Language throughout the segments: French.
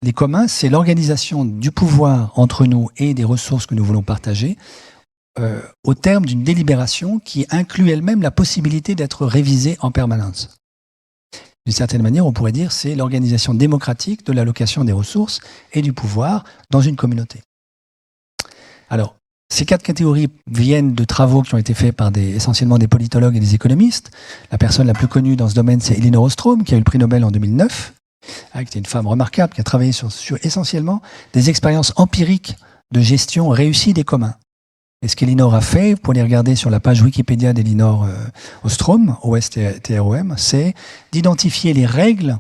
Les communs, c'est l'organisation du pouvoir entre nous et des ressources que nous voulons partager au terme d'une délibération qui inclut elle-même la possibilité d'être révisée en permanence. D'une certaine manière, on pourrait dire c'est l'organisation démocratique de l'allocation des ressources et du pouvoir dans une communauté. Alors, ces 4 catégories viennent de travaux qui ont été faits par essentiellement des politologues et des économistes. La personne la plus connue dans ce domaine, c'est Elinor Ostrom, qui a eu le prix Nobel en 2009. Qui était une femme remarquable, qui a travaillé sur essentiellement des expériences empiriques de gestion réussie des communs. Et ce qu'Elinor a fait, vous pouvez les regarder sur la page Wikipédia d'Elinor Ostrom, OSTROM, c'est d'identifier les règles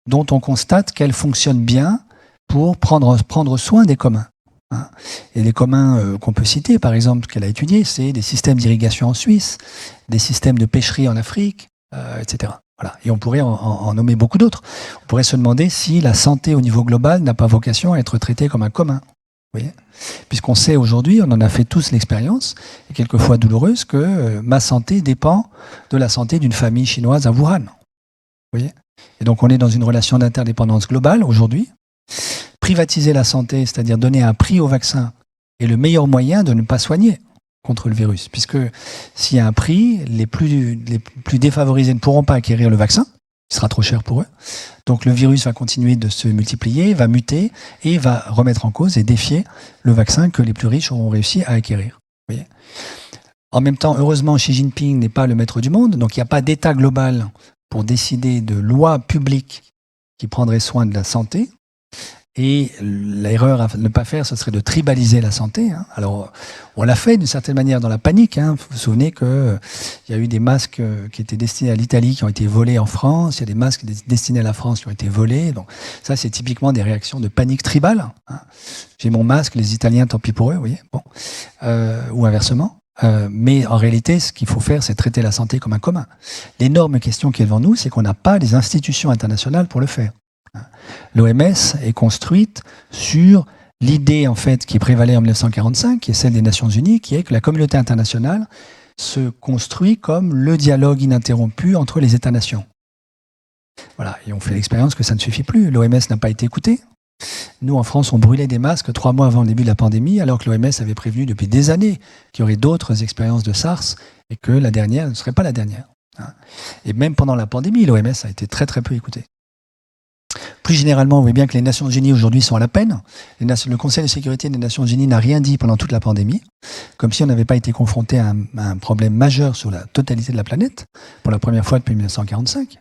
dont on constate qu'elles fonctionnent bien pour prendre soin des communs. Et les communs qu'on peut citer, par exemple, qu'elle a étudiés, c'est des systèmes d'irrigation en Suisse, des systèmes de pêcherie en Afrique, etc. Voilà. Et on pourrait en nommer beaucoup d'autres. On pourrait se demander si la santé au niveau global n'a pas vocation à être traitée comme un commun. Vous voyez ? Puisqu'on sait aujourd'hui, on en a fait tous l'expérience, et quelquefois douloureuse, que ma santé dépend de la santé d'une famille chinoise à Wuhan. Vous voyez ? Et donc on est dans une relation d'interdépendance globale aujourd'hui. Privatiser la santé, c'est-à-dire donner un prix au vaccin, est le meilleur moyen de ne pas soigner contre le virus, puisque s'il y a un prix, les plus défavorisés ne pourront pas acquérir le vaccin, il sera trop cher pour eux. Donc le virus va continuer de se multiplier, va muter et va remettre en cause et défier le vaccin que les plus riches auront réussi à acquérir. Vous voyez ? En même temps, heureusement, Xi Jinping n'est pas le maître du monde, donc il n'y a pas d'État global pour décider de lois publiques qui prendraient soin de la santé. Et l'erreur à ne pas faire, ce serait de tribaliser la santé. Alors, on l'a fait d'une certaine manière dans la panique. Vous vous souvenez qu'il y a eu des masques qui étaient destinés à l'Italie qui ont été volés en France. Il y a des masques destinés à la France qui ont été volés. Donc, ça, c'est typiquement des réactions de panique tribale. J'ai mon masque, les Italiens, tant pis pour eux, vous voyez. Bon. Ou inversement. Mais en réalité, ce qu'il faut faire, c'est traiter la santé comme un commun. L'énorme question qui est devant nous, c'est qu'on n'a pas les institutions internationales pour le faire. L'OMS est construite sur l'idée en fait qui prévalait en 1945, qui est celle des Nations Unies, qui est que la communauté internationale se construit comme le dialogue ininterrompu entre les États-nations. Voilà, et on fait l'expérience que ça ne suffit plus. L'OMS n'a pas été écoutée. Nous, en France, on brûlait des masques 3 mois avant le début de la pandémie, alors que l'OMS avait prévenu depuis des années qu'il y aurait d'autres expériences de SARS et que la dernière ne serait pas la dernière. Et même pendant la pandémie, l'OMS a été très très peu écoutée. Plus généralement, vous voyez bien que les Nations Unies aujourd'hui sont à la peine. Le Conseil de sécurité des Nations Unies n'a rien dit pendant toute la pandémie, comme si on n'avait pas été confronté à un problème majeur sur la totalité de la planète, pour la première fois depuis 1945.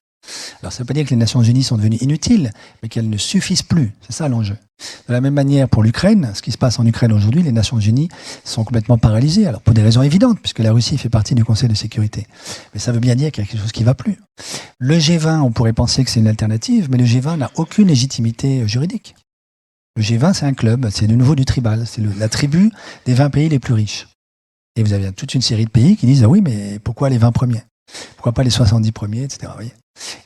Alors ça ne veut pas dire que les Nations Unies sont devenues inutiles, mais qu'elles ne suffisent plus. C'est ça l'enjeu. De la même manière pour l'Ukraine, ce qui se passe en Ukraine aujourd'hui, les Nations Unies sont complètement paralysées. Alors pour des raisons évidentes, puisque la Russie fait partie du Conseil de sécurité. Mais ça veut bien dire qu'il y a quelque chose qui ne va plus. Le G20, on pourrait penser que c'est une alternative, mais le G20 n'a aucune légitimité juridique. Le G20, c'est un club, c'est de nouveau du tribal, c'est la tribu des 20 pays les plus riches. Et vous avez toute une série de pays qui disent « Ah oui, mais pourquoi les 20 premiers ? Pourquoi pas les 70 premiers, etc. » Vous voyez ?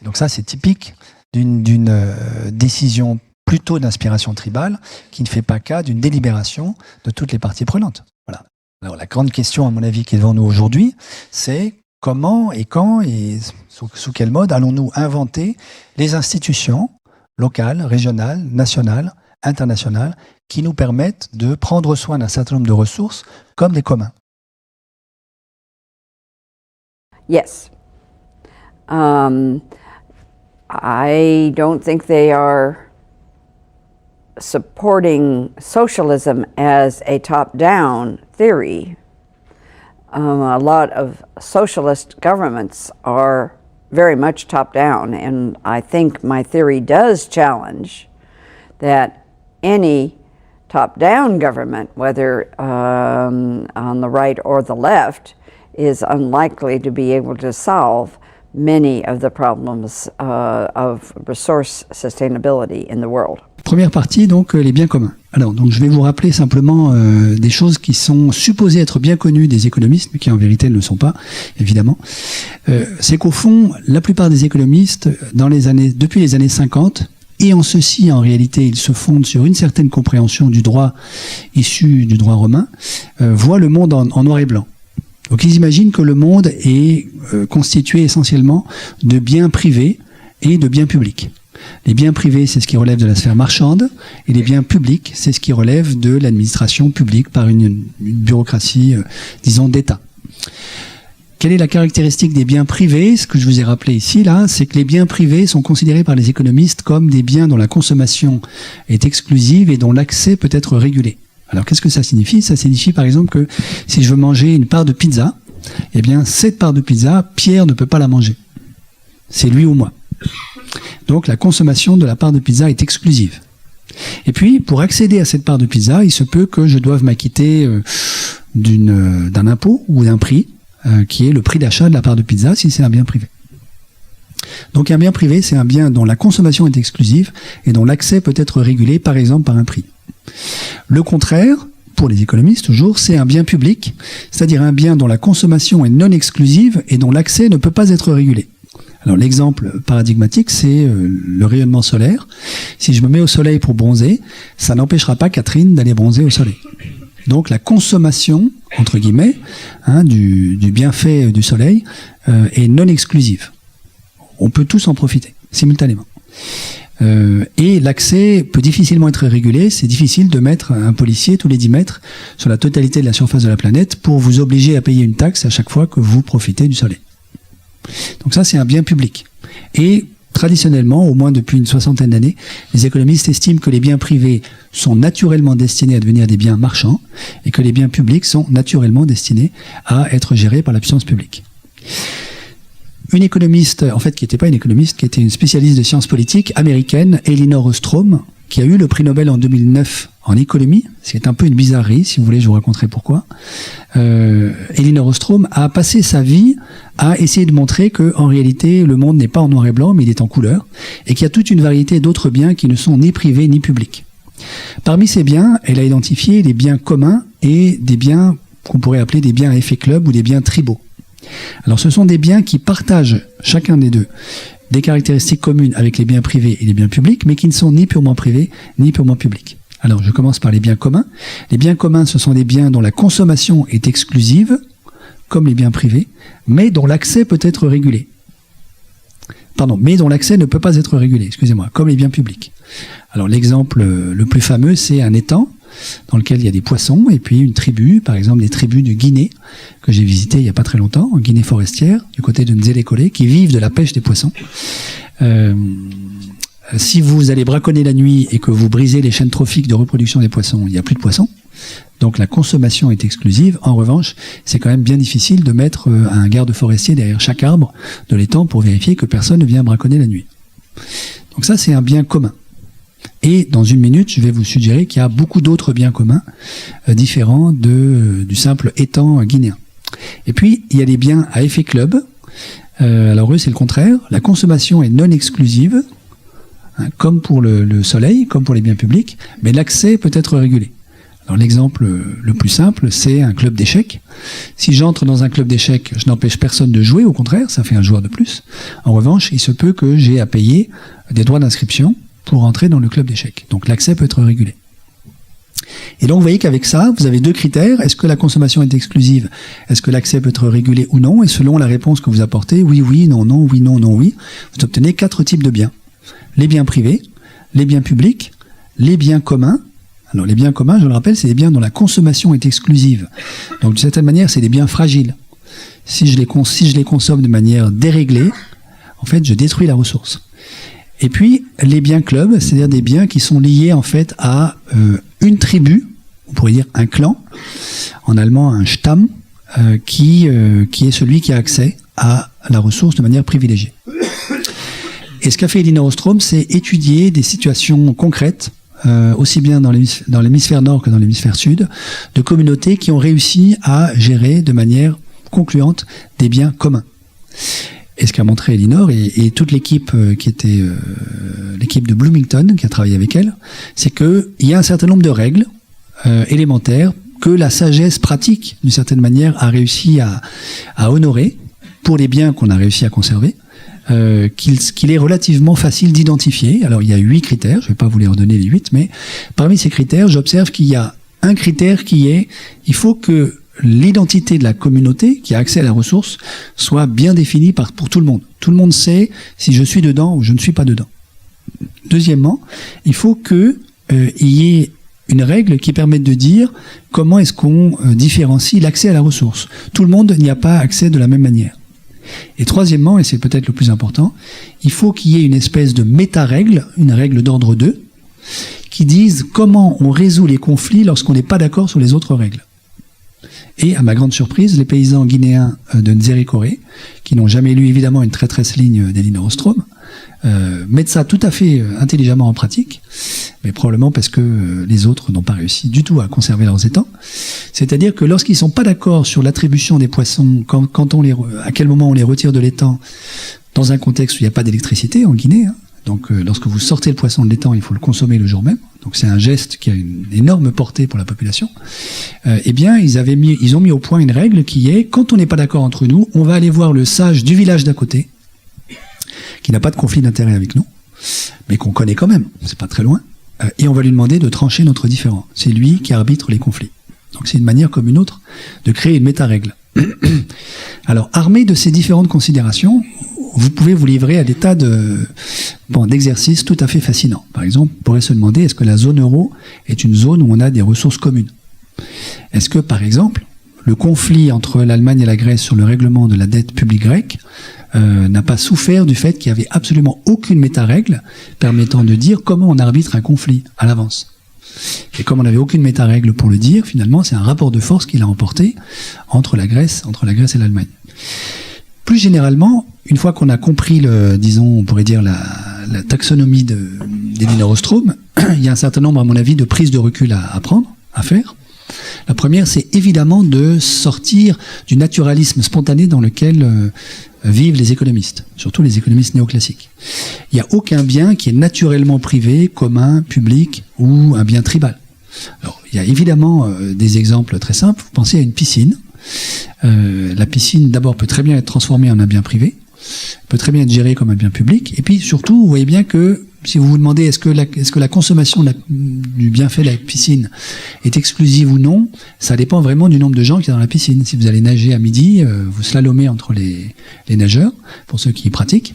Et donc ça, c'est typique d'une décision plutôt d'inspiration tribale qui ne fait pas cas d'une délibération de toutes les parties prenantes. Voilà. Alors la grande question, à mon avis, qui est devant nous aujourd'hui, c'est comment et quand et sous quel mode allons-nous inventer les institutions locales, régionales, nationales, internationales qui nous permettent de prendre soin d'un certain nombre de ressources comme des communs. Yes. I don't think they are supporting socialism as a top-down theory. A lot of socialist governments are very much top-down, and I think my theory does challenge that any top-down government, whether on the right or the left, is unlikely to be able to solve many of the problems of resource sustainability in the world. Première partie, donc, les biens communs. Alors, donc, je vais vous rappeler simplement des choses qui sont supposées être bien connues des économistes, mais qui en vérité ne le sont pas, évidemment. C'est qu'au fond, la plupart des économistes, depuis les années 50, et en ceci, en réalité, ils se fondent sur une certaine compréhension du droit issu du droit romain, voient le monde en noir et blanc. Donc ils imaginent que le monde est constitué essentiellement de biens privés et de biens publics. Les biens privés, c'est ce qui relève de la sphère marchande, et les biens publics, c'est ce qui relève de l'administration publique par une bureaucratie, disons, d'État. Quelle est la caractéristique des biens privés? Ce que je vous ai rappelé ici, là, c'est que les biens privés sont considérés par les économistes comme des biens dont la consommation est exclusive et dont l'accès peut être régulé. Alors, qu'est-ce que ça signifie? Ça signifie, par exemple, que si je veux manger une part de pizza, eh bien, cette part de pizza, Pierre ne peut pas la manger. C'est lui ou moi. Donc, la consommation de la part de pizza est exclusive. Et puis, pour accéder à cette part de pizza, il se peut que je doive m'acquitter d'un impôt ou d'un prix, qui est le prix d'achat de la part de pizza si c'est un bien privé. Donc un bien privé, c'est un bien dont la consommation est exclusive et dont l'accès peut être régulé, par exemple, par un prix. Le contraire, pour les économistes toujours, c'est un bien public, c'est-à-dire un bien dont la consommation est non exclusive et dont l'accès ne peut pas être régulé. Alors l'exemple paradigmatique, c'est le rayonnement solaire. Si je me mets au soleil pour bronzer, ça n'empêchera pas Catherine d'aller bronzer au soleil. Donc la consommation, entre guillemets, du bienfait du soleil est non exclusive. On peut tous en profiter, simultanément. Et l'accès peut difficilement être régulé. C'est difficile de mettre un policier tous les 10 mètres sur la totalité de la surface de la planète pour vous obliger à payer une taxe à chaque fois que vous profitez du soleil. Donc ça, c'est un bien public. Et traditionnellement, au moins depuis une soixantaine d'années, les économistes estiment que les biens privés sont naturellement destinés à devenir des biens marchands et que les biens publics sont naturellement destinés à être gérés par la puissance publique. Une économiste, en fait qui n'était pas une économiste, qui était une spécialiste de sciences politiques américaine, Elinor Ostrom, qui a eu le prix Nobel en 2009 en économie, c'est un peu une bizarrerie, si vous voulez je vous raconterai pourquoi. Elinor Ostrom a passé sa vie à essayer de montrer que en réalité le monde n'est pas en noir et blanc mais il est en couleur et qu'il y a toute une variété d'autres biens qui ne sont ni privés ni publics. Parmi ces biens, elle a identifié des biens communs et des biens qu'on pourrait appeler des biens à effet club ou des biens tribaux. Alors ce sont des biens qui partagent chacun des deux des caractéristiques communes avec les biens privés et les biens publics, mais qui ne sont ni purement privés ni purement publics. Alors je commence par les biens communs. Les biens communs, ce sont des biens dont la consommation est exclusive, comme les biens privés, mais dont l'accès peut être régulé. Pardon, mais dont l'accès ne peut pas être régulé, excusez-moi, comme les biens publics. Alors l'exemple le plus fameux, c'est un étang dans lequel il y a des poissons et puis une tribu, par exemple des tribus de Guinée, que j'ai visité il n'y a pas très longtemps, en Guinée forestière, du côté de Nzélé-Kolé, qui vivent de la pêche des poissons. Si vous allez braconner la nuit et que vous brisez les chaînes trophiques de reproduction des poissons, il n'y a plus de poissons. Donc la consommation est exclusive. En revanche, c'est quand même bien difficile de mettre un garde forestier derrière chaque arbre de l'étang pour vérifier que personne ne vient braconner la nuit. Donc ça, c'est un bien commun. Et dans une minute, je vais vous suggérer qu'il y a beaucoup d'autres biens communs différents du simple étang guinéen. Et puis, il y a les biens à effet club. Alors eux, c'est le contraire. La consommation est non exclusive, comme pour le soleil, comme pour les biens publics, mais l'accès peut être régulé. Alors l'exemple le plus simple, c'est un club d'échecs. Si j'entre dans un club d'échecs, je n'empêche personne de jouer, au contraire, ça fait un joueur de plus. En revanche, il se peut que j'ai à payer des droits d'inscription pour entrer dans le club d'échecs. Donc l'accès peut être régulé. Et donc vous voyez qu'avec ça, vous avez deux critères. Est-ce que la consommation est exclusive? Est-ce que l'accès peut être régulé ou non? Et selon la réponse que vous apportez, oui, oui, non, non, oui, non, non, oui, vous obtenez 4 types de biens. Les biens privés, les biens publics, les biens communs. Alors les biens communs, je le rappelle, c'est des biens dont la consommation est exclusive. Donc d'une certaine manière, c'est des biens fragiles. Si je les consomme de manière déréglée, en fait, je détruis la ressource. Et puis, les biens clubs, c'est-à-dire des biens qui sont liés en fait à une tribu, on pourrait dire un clan, en allemand un Stamm, qui est celui qui a accès à la ressource de manière privilégiée. Et ce qu'a fait Elinor Ostrom, c'est étudier des situations concrètes, aussi bien dans l'hémisphère nord que dans l'hémisphère sud, de communautés qui ont réussi à gérer de manière concluante des biens communs. Et ce qu'a montré Elinor et toute l'équipe qui était l'équipe de Bloomington qui a travaillé avec elle, c'est qu'il y a un certain nombre de règles élémentaires que la sagesse pratique, d'une certaine manière, a réussi à honorer pour les biens qu'on a réussi à conserver, qu'il est relativement facile d'identifier. Alors il y a 8 critères, je ne vais pas vous les redonner les 8, mais parmi ces critères, j'observe qu'il y a un critère qui est, il faut que l'identité de la communauté qui a accès à la ressource soit bien définie pour tout le monde. Tout le monde sait si je suis dedans ou je ne suis pas dedans. Deuxièmement, il faut qu'il y ait une règle qui permette de dire comment est-ce qu'on différencie l'accès à la ressource. Tout le monde n'y a pas accès de la même manière. Et troisièmement, et c'est peut-être le plus important, il faut qu'il y ait une espèce de méta-règle, une règle d'ordre 2, qui dise comment on résout les conflits lorsqu'on n'est pas d'accord sur les autres règles. Et à ma grande surprise, les paysans guinéens de Nzérékoré, qui n'ont jamais lu évidemment une traîtresse ligne d'Elinor Ostrom, mettent ça tout à fait intelligemment en pratique, mais probablement parce que les autres n'ont pas réussi du tout à conserver leurs étangs. C'est-à-dire que lorsqu'ils ne sont pas d'accord sur l'attribution des poissons, à quel moment on les retire de l'étang, dans un contexte où il n'y a pas d'électricité en Guinée, hein, donc lorsque vous sortez le poisson de l'étang, il faut le consommer le jour même. Donc c'est un geste qui a une énorme portée pour la population. Eh bien, ils ont mis au point une règle qui est, quand on n'est pas d'accord entre nous, on va aller voir le sage du village d'à côté, qui n'a pas de conflit d'intérêt avec nous, mais qu'on connaît quand même, c'est pas très loin, et on va lui demander de trancher notre différend. C'est lui qui arbitre les conflits. Donc c'est une manière comme une autre de créer une méta-règle. Alors, armé de ces différentes considérations, vous pouvez vous livrer à des tas d'exercices tout à fait fascinants. Par exemple, on pourrait se demander, est-ce que la zone euro est une zone où on a des ressources communes? Est-ce que, par exemple, le conflit entre l'Allemagne et la Grèce sur le règlement de la dette publique grecque n'a pas souffert du fait qu'il n'y avait absolument aucune méta-règle permettant de dire comment on arbitre un conflit à l'avance? Et comme on n'avait aucune méta-règle pour le dire, finalement, c'est un rapport de force qu'il a emporté entre la Grèce et l'Allemagne. Plus généralement, une fois qu'on a compris on pourrait dire la taxonomie d'Elinor Ostrom, il y a un certain nombre, à mon avis, de prises de recul à prendre, à faire. La première, c'est évidemment de sortir du naturalisme spontané dans lequel vivent les économistes, surtout les économistes néoclassiques. Il n'y a aucun bien qui est naturellement privé, commun, public ou un bien tribal. Alors, il y a évidemment des exemples très simples. Vous pensez à une piscine. La piscine, d'abord, peut très bien être transformée en un bien privé, peut très bien être gérée comme un bien public, et puis surtout, vous voyez bien que si vous vous demandez est-ce que la consommation du bienfait de la piscine est exclusive ou non, ça dépend vraiment du nombre de gens qui sont dans la piscine. Si vous allez nager à midi, vous slalomez entre les nageurs, pour ceux qui y pratiquent,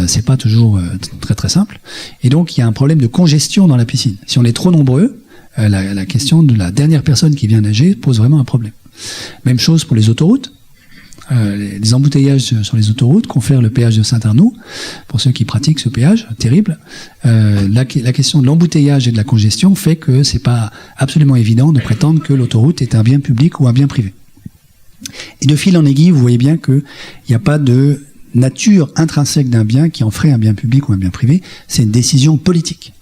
c'est pas toujours très très simple. Et donc il y a un problème de congestion dans la piscine. Si on est trop nombreux, la question de la dernière personne qui vient nager pose vraiment un problème. Même chose pour les autoroutes. Les embouteillages sur les autoroutes confèrent le péage de Saint-Arnoux, pour ceux qui pratiquent ce péage, terrible. La question de l'embouteillage et de la congestion fait que c'est pas absolument évident de prétendre que l'autoroute est un bien public ou un bien privé. Et de fil en aiguille, vous voyez bien qu'il n'y a pas de nature intrinsèque d'un bien qui en ferait un bien public ou un bien privé, c'est une décision politique.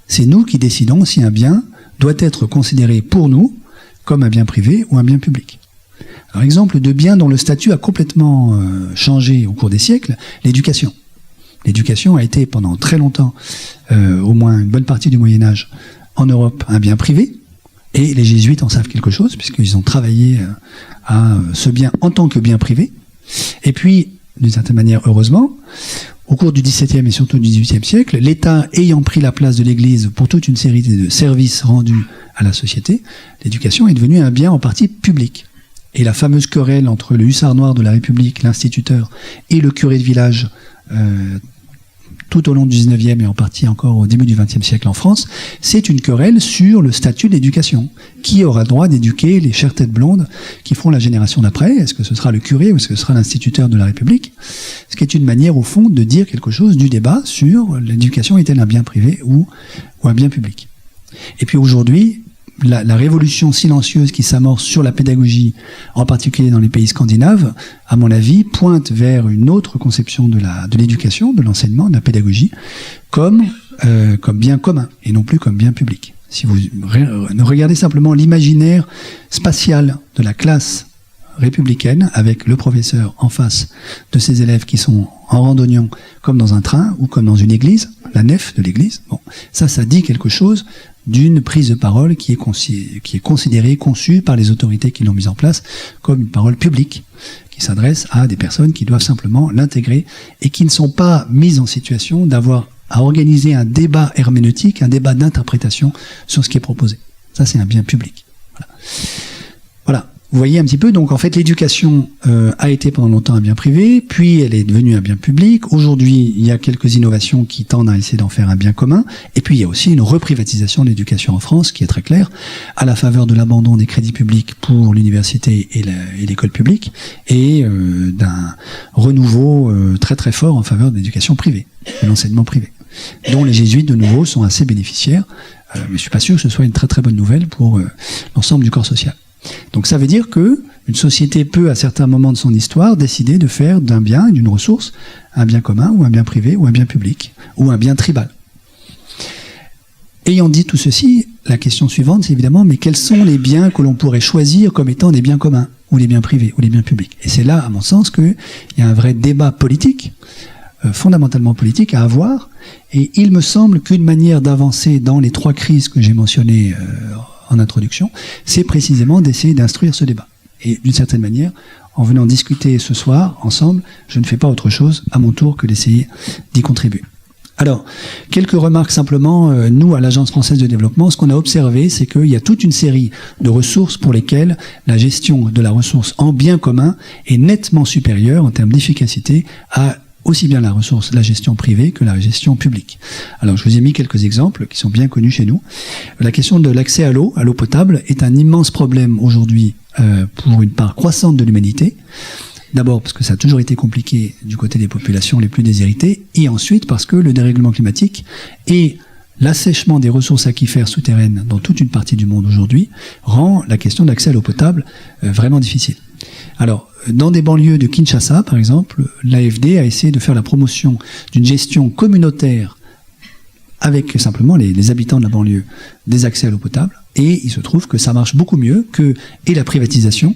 C'est nous qui décidons si un bien doit être considéré pour nous comme un bien privé ou un bien public. Par exemple, de biens dont le statut a complètement changé au cours des siècles, l'éducation. L'éducation a été pendant très longtemps, au moins une bonne partie du Moyen-Âge, en Europe, un bien privé, et les jésuites en savent quelque chose, puisqu'ils ont travaillé à ce bien en tant que bien privé. Et puis, d'une certaine manière, heureusement, au cours du XVIIe et surtout du XVIIIe siècle, l'État ayant pris la place de l'Église pour toute une série de services rendus à la société, l'éducation est devenue un bien en partie public. Et la fameuse querelle entre le hussard noir de la République, l'instituteur, et le curé de village, tout au long du XIXe et en partie encore au début du XXe siècle en France, c'est une querelle sur le statut de l'éducation. Qui aura le droit d'éduquer les chères têtes blondes qui feront la génération d'après? Est-ce que ce sera le curé ou est-ce que ce sera l'instituteur de la République? Ce qui est une manière, au fond, de dire quelque chose du débat sur l'éducation est-elle un bien privé ou un bien public. Et puis aujourd'hui, la révolution silencieuse qui s'amorce sur la pédagogie, en particulier dans les pays scandinaves, à mon avis, pointe vers une autre conception de l'éducation, de l'enseignement, de la pédagogie, comme bien commun, et non plus comme bien public. Si vous regardez simplement l'imaginaire spatial de la classe républicaine, avec le professeur en face de ses élèves qui sont en randonnion, comme dans un train, ou comme dans une église, la nef de l'église, bon, ça dit quelque chose d'une prise de parole qui est considérée, conçue par les autorités qui l'ont mise en place comme une parole publique, qui s'adresse à des personnes qui doivent simplement l'intégrer et qui ne sont pas mises en situation d'avoir à organiser un débat herméneutique, un débat d'interprétation sur ce qui est proposé. Ça, c'est un bien public. Voilà. Vous voyez un petit peu, donc en fait l'éducation a été pendant longtemps un bien privé, puis elle est devenue un bien public. Aujourd'hui, il y a quelques innovations qui tendent à essayer d'en faire un bien commun. Et puis il y a aussi une reprivatisation de l'éducation en France qui est très claire, à la faveur de l'abandon des crédits publics pour l'université et l'école publique, et d'un renouveau très très fort en faveur de l'éducation privée, de l'enseignement privé, dont les jésuites de nouveau sont assez bénéficiaires. Mais je suis pas sûr que ce soit une très très bonne nouvelle pour l'ensemble du corps social. Donc ça veut dire que une société peut, à certains moments de son histoire, décider de faire d'un bien, d'une ressource, un bien commun, ou un bien privé, ou un bien public, ou un bien tribal. Ayant dit tout ceci, la question suivante, c'est évidemment, mais quels sont les biens que l'on pourrait choisir comme étant des biens communs, ou les biens privés, ou les biens publics? Et c'est là, à mon sens, qu'il y a un vrai débat politique, fondamentalement politique, à avoir. Et il me semble qu'une manière d'avancer dans les 3 crises que j'ai mentionnées en introduction, c'est précisément d'essayer d'instruire ce débat. Et d'une certaine manière, en venant discuter ce soir, ensemble, je ne fais pas autre chose, à mon tour, que d'essayer d'y contribuer. Alors, quelques remarques simplement. Nous, à l'Agence française de développement, ce qu'on a observé, c'est qu'il y a toute une série de ressources pour lesquelles la gestion de la ressource en bien commun est nettement supérieure en termes d'efficacité à aussi bien la gestion privée que la gestion publique. Alors, je vous ai mis quelques exemples qui sont bien connus chez nous. La question de l'accès à l'eau potable, est un immense problème aujourd'hui pour une part croissante de l'humanité. D'abord parce que ça a toujours été compliqué du côté des populations les plus déshéritées, et ensuite parce que le dérèglement climatique et l'assèchement des ressources aquifères souterraines dans toute une partie du monde aujourd'hui rend la question d'accès à l'eau potable vraiment difficile. Alors, dans des banlieues de Kinshasa, par exemple, l'AFD a essayé de faire la promotion d'une gestion communautaire avec simplement les habitants de la banlieue des accès à l'eau potable, et il se trouve que ça marche beaucoup mieux que la privatisation,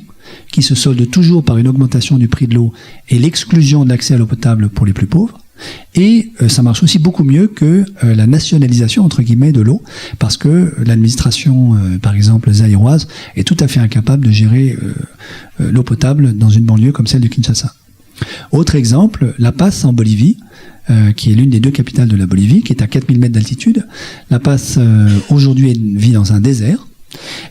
qui se solde toujours par une augmentation du prix de l'eau et l'exclusion de l'accès à l'eau potable pour les plus pauvres. Et ça marche aussi beaucoup mieux que la nationalisation, entre guillemets, de l'eau, parce que l'administration, par exemple, zaïroise, est tout à fait incapable de gérer l'eau potable dans une banlieue comme celle de Kinshasa. Autre exemple, La Paz en Bolivie, qui est l'une des 2 capitales de la Bolivie, qui est à 4000 mètres d'altitude. La Paz, aujourd'hui, vit dans un désert.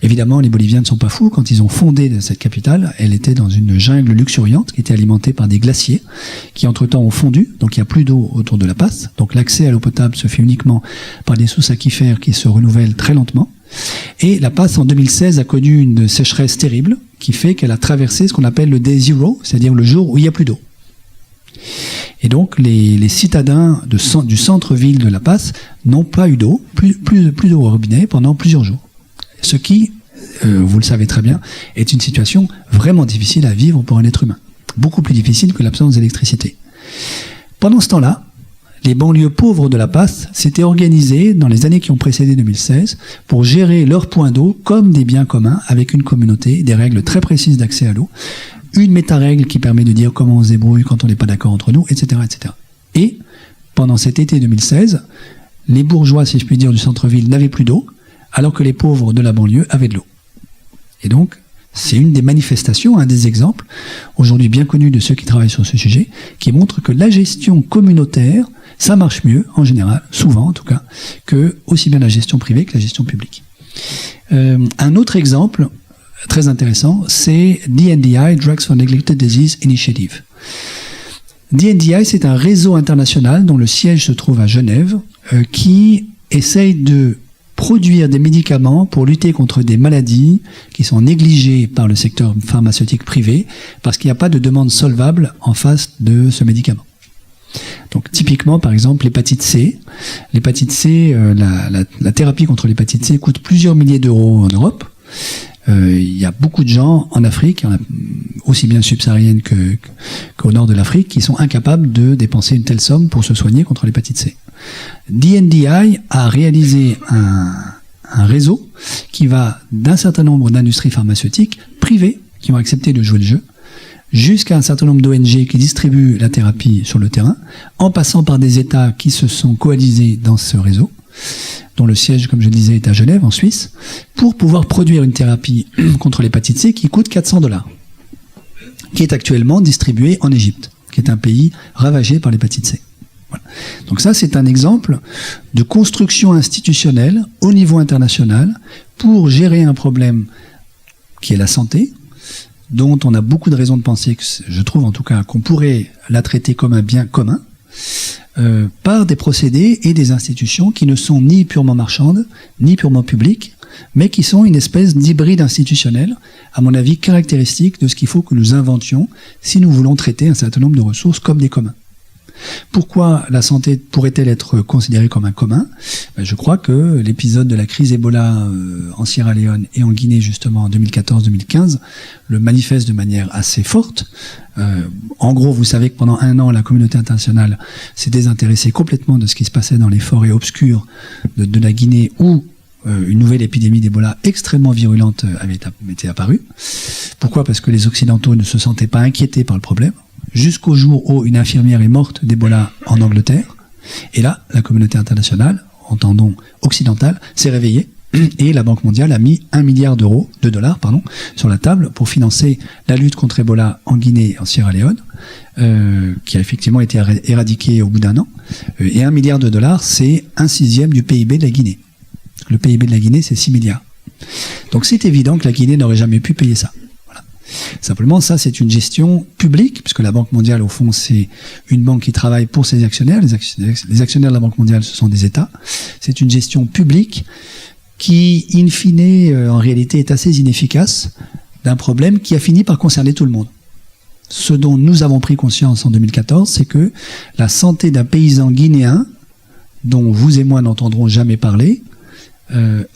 Évidemment, les Boliviens ne sont pas fous. Quand ils ont fondé cette capitale, elle était dans une jungle luxuriante qui était alimentée par des glaciers qui, entre-temps, ont fondu. Donc, il n'y a plus d'eau autour de La Paz. Donc, l'accès à l'eau potable se fait uniquement par des sources aquifères qui se renouvellent très lentement. Et La Paz, en 2016, a connu une sécheresse terrible qui fait qu'elle a traversé ce qu'on appelle le Day Zero, c'est-à-dire le jour où il n'y a plus d'eau. Et donc, les citadins du centre-ville de La Paz n'ont pas eu d'eau, plus d'eau au robinet pendant plusieurs jours. Ce qui, vous le savez très bien, est une situation vraiment difficile à vivre pour un être humain. Beaucoup plus difficile que l'absence d'électricité. Pendant ce temps-là, les banlieues pauvres de La Paz s'étaient organisées dans les années qui ont précédé 2016 pour gérer leurs points d'eau comme des biens communs avec une communauté, des règles très précises d'accès à l'eau, une méta-règle qui permet de dire comment on se débrouille quand on n'est pas d'accord entre nous, etc., etc. Et, pendant cet été 2016, les bourgeois, si je puis dire, du centre-ville n'avaient plus d'eau, alors que les pauvres de la banlieue avaient de l'eau. Et donc, c'est une des manifestations, un des exemples, aujourd'hui bien connus de ceux qui travaillent sur ce sujet, qui montre que la gestion communautaire, ça marche mieux, en général, souvent en tout cas, que aussi bien la gestion privée que la gestion publique. Un autre exemple très intéressant, c'est DNDi, Drugs for Neglected Disease Initiative. DNDi, c'est un réseau international dont le siège se trouve à Genève, qui essaye de produire des médicaments pour lutter contre des maladies qui sont négligées par le secteur pharmaceutique privé parce qu'il n'y a pas de demande solvable en face de ce médicament. Donc typiquement, par exemple, l'hépatite C. L'hépatite C, la thérapie contre l'hépatite C coûte plusieurs milliers d'euros en Europe. Il y a beaucoup de gens en Afrique, aussi bien subsaharienne qu'au nord de l'Afrique, qui sont incapables de dépenser une telle somme pour se soigner contre l'hépatite C. DNDi a réalisé un réseau qui va d'un certain nombre d'industries pharmaceutiques privées qui ont accepté de jouer le jeu, jusqu'à un certain nombre d'ONG qui distribuent la thérapie sur le terrain, en passant par des États qui se sont coalisés dans ce réseau, dont le siège, comme je le disais, est à Genève, en Suisse, pour pouvoir produire une thérapie contre l'hépatite C qui coûte $400, qui est actuellement distribuée en Égypte, qui est un pays ravagé par l'hépatite C. Voilà. Donc ça, c'est un exemple de construction institutionnelle au niveau international pour gérer un problème qui est la santé, dont on a beaucoup de raisons de penser, je trouve en tout cas, qu'on pourrait la traiter comme un bien commun, par des procédés et des institutions qui ne sont ni purement marchandes, ni purement publiques, mais qui sont une espèce d'hybride institutionnel, à mon avis, caractéristique de ce qu'il faut que nous inventions si nous voulons traiter un certain nombre de ressources comme des communs. Pourquoi la santé pourrait-elle être considérée comme un commun ? Je crois que l'épisode de la crise Ebola en Sierra Leone et en Guinée, justement, en 2014-2015, le manifeste de manière assez forte. En gros, vous savez que pendant 1 an, la communauté internationale s'est désintéressée complètement de ce qui se passait dans les forêts obscures de la Guinée, où une nouvelle épidémie d'Ebola extrêmement virulente avait été apparue. Pourquoi ? Parce que les Occidentaux ne se sentaient pas inquiétés par le problème, jusqu'au jour où une infirmière est morte d'Ebola en Angleterre. Et là, la communauté internationale, entendons occidentale, s'est réveillée et la Banque mondiale a mis $1 milliard de dollars, sur la table pour financer la lutte contre Ebola en Guinée et en Sierra Leone, qui a effectivement été éradiquée au bout d'1 an. Et $1 milliard, c'est 1/6 du PIB de la Guinée. Le PIB de la Guinée, c'est 6 milliards. Donc c'est évident que la Guinée n'aurait jamais pu payer ça. Voilà. Simplement, ça, c'est une gestion publique, puisque la Banque mondiale, au fond, c'est une banque qui travaille pour ses actionnaires. Les actionnaires de la Banque mondiale, ce sont des États. C'est une gestion publique qui, in fine, en réalité, est assez inefficace d'un problème qui a fini par concerner tout le monde. Ce dont nous avons pris conscience en 2014, c'est que la santé d'un paysan guinéen, dont vous et moi n'entendrons jamais parler,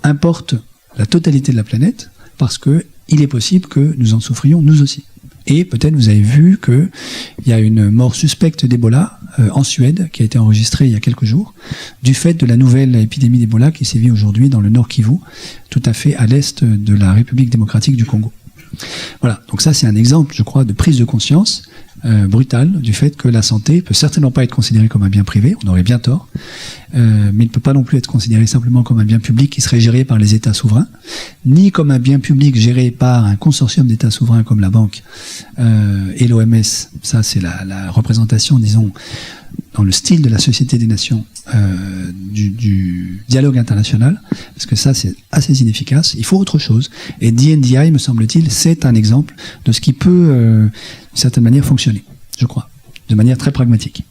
importe la totalité de la planète, parce que il est possible que nous en souffrions nous aussi. Et peut-être vous avez vu qu'il y a une mort suspecte d'Ebola en Suède, qui a été enregistrée il y a quelques jours, du fait de la nouvelle épidémie d'Ebola qui sévit aujourd'hui dans le Nord Kivu, tout à fait à l'est de la République démocratique du Congo. Voilà, donc ça c'est un exemple, je crois, de prise de conscience brutale du fait que la santé peut certainement pas être considérée comme un bien privé, on aurait bien tort, mais ne peut pas non plus être considérée simplement comme un bien public qui serait géré par les États souverains, ni comme un bien public géré par un consortium d'États souverains comme la Banque et l'OMS. Ça c'est la représentation, disons, dans le style de la Société des Nations du dialogue international, parce que ça c'est assez inefficace, il faut autre chose. Et DNDi, me semble-t-il, c'est un exemple de ce qui peut, d'une certaine manière, fonctionner, je crois, de manière très pragmatique.